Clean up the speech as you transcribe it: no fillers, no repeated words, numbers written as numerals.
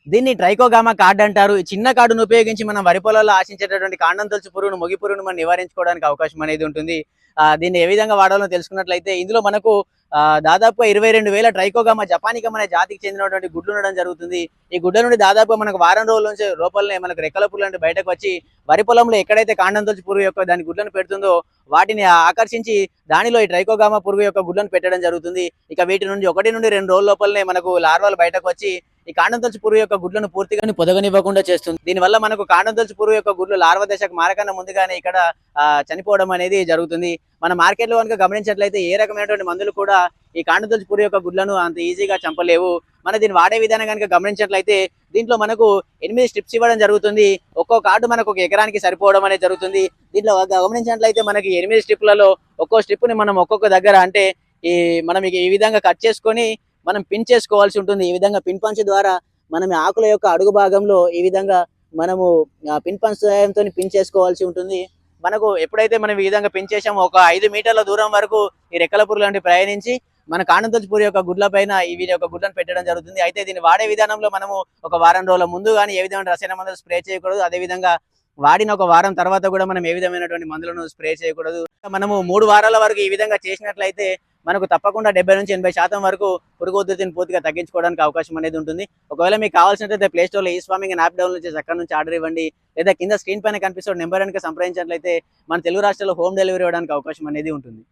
దీన్ని Trichogramma card అంటారు. ఈ చిన్న కార్డును ఉపయోగించి మనం వరి పొలాల్లో ఆశించేటటువంటి కాండం తొలుచు పురుగును, మొగి పురుగును మనం నివారించుకోవడానికి అవకాశం అనేది ఉంటుంది. దీన్ని ఏ విధంగా వాడాలో తెలుసుకున్నట్లయితే ఇందులో మనకు దాదాపుగా 22,000 ట్రైకోగామా జపానికం అనే జాతికి చెందినటువంటి గుడ్లు ఉండడం జరుగుతుంది. ఈ గుడ్ల నుండి దాదాపుగా మనకు వారం రోజుల నుంచి లోపలనే మనకు రెక్కల పురుగులు బయటకు వచ్చి వరి పొలంలో ఎక్కడైతే కాండం తొలుచు పురుగు యొక్క దాని గుడ్లను పెడుతుందో వాటిని ఆకర్షించి దానిలో ఈ ట్రైకోగామా పురుగు యొక్క గుడ్లను పెట్టడం జరుగుతుంది. ఇక వీటి నుండి 1 నుండి 2 రోజుల లోపలనే మనకు లార్వాలు బయటకు వచ్చి ఈ కాండం తొలుచు పురుగు యొక్క గుడ్లను పూర్తిగా పొదగనివ్వకుండా చేస్తుంది. దీనివల్ల మనకు కాండం తొలుచు పురుగు యొక్క గుడ్లు లార్వ దశకు మారకన్నా ముందుగానే ఇక్కడ చనిపోవడం అనేది జరుగుతుంది. మన మార్కెట్ లో కనుక గమనించినట్లయితే ఏ రకమైనటువంటి మందులు కూడా ఈ కాండం తొలుచు పురుగు యొక్క గుడ్లను అంత ఈజీగా చంపలేవు. దీన్ని వాడే విధానం కనుక గమనించినట్లయితే దీంట్లో మనకు 8 స్ట్రిప్స్ ఇవ్వడం జరుగుతుంది. ఒక్కో కార్డు మనకు 1 ఎకరానికి సరిపోవడం అనేది జరుగుతుంది. దీంట్లో గమనించినట్లయితే మనకి 8 స్ట్రిప్లలో ఒక్కో స్ట్రిప్ ని మనం ఒక్కొక్క దగ్గర అంటే మనం ఈ విధంగా కట్ చేసుకొని మనం పిన్ చేసుకోవాల్సి ఉంటుంది. ఈ విధంగా పిన్ పంచ్ ద్వారా మనం ఆకుల యొక్క అడుగు భాగంలో ఈ విధంగా మనము పిన్ పంచ్ సహాయంతో పిన్ చేసుకోవాల్సి ఉంటుంది. మనకు ఎప్పుడైతే మనం ఈ విధంగా పిన్ చేసామో ఒక 5 మీటర్ల దూరం వరకు ఈ రెక్కల పురుగు లాంటి ప్రయాణించి మన కాండం తొలుచు పురుగు యొక్క గుడ్ల పైన వీటి యొక్క గుడ్లను పెట్టడం జరుగుతుంది. అయితే దీన్ని వాడే విధానంలో మనము ఒక వారం రోజుల ముందు కానీ ఏ విధమైన రసాయన మందులు స్ప్రే చేయకూడదు. అదేవిధంగా వాడిన ఒక వారం తర్వాత కూడా మనం ఏ విధమైనటువంటి మందులను స్ప్రే చేయకూడదు. మనము 3 వారాల వరకు ఈ విధంగా చేసినట్లయితే మనకు తప్పకుండా 70-80% వరకు పురుగు ఉధృతిని పూర్తిగా తగ్గించుకోవడానికి అవకాశం అనేది ఉంటుంది. ఒకవేళ మీకు కావాల్సినట్లయితే ప్లే స్టోర్ లో ఈ స్వామింగ్ యాప్ డౌన్లోడ్ చేసి అక్కడ నుంచి ఆర్డర్ ఇవ్వండి. లేదా కింద స్క్రీన్ పైన కనిపిస్తున్న నెంబర్ కనుక సంప్రదించినట్లయితే మన తెలుగు రాష్ట్రాల్లో హోమ్ డెలివరీ ఇవ్వడానికి అవకాశం అనేది ఉంటుంది.